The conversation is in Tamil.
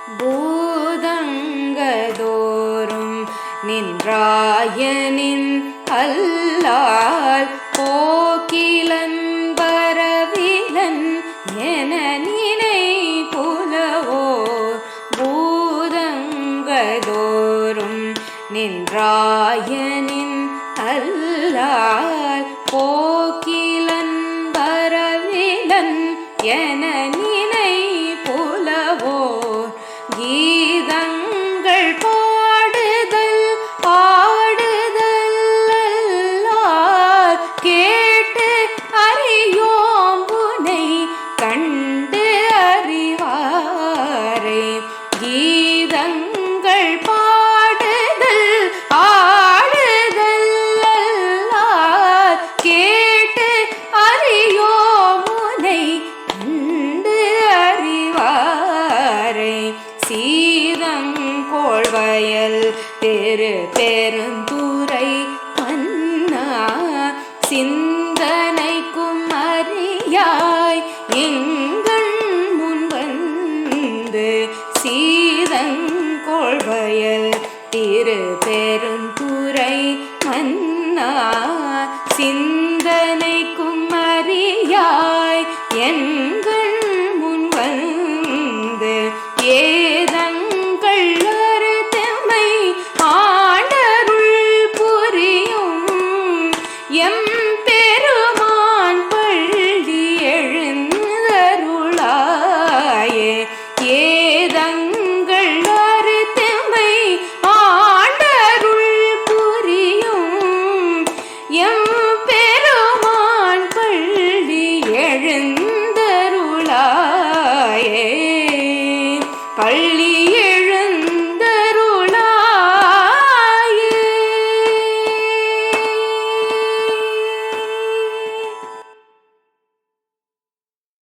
பூதங்கதோறும் நின்றாயனின் அல்லால் போக்கிலன் பரவிலன் என நினை புலவோர். பூதங்கதோறும் நின்றாயனின் அல்லால் போக்கிலன் பரவிலன் என நினை புலவோர். கீதங்கள் பாடுதல் ஆடுதல் அல்லால் கேட்டு அறியோம் உனை கண்டு அறிவாரே. கீதங்கள் பாடுதல் ஆடுதல் அல்லால் கேட்டு அறியோம் உனை கண்டு அறிவாரே. சீதங்கோள்வயல் தெரு பெருந்துறை மன்னா சிந்தனைக்கும் அறியாய் எங்கள் முன் வந்து. சீதங்கோள்வயல் திரு பெருந்துறை மன்னா சிந்தனைக்கும் அறியாய் எங்கள் முன் வந்து. ஏதங்கள் அறுத்தமை ஆண்டருள் புரியும் எம் பெருமான் பள்ளி எழுந்தருளாயே. ஏதங்கள் அறுத்தமை ஆண்டருள் புரியும் எம் பெருமான் பள்ளி எழுந்தருளாயே. பள்ளி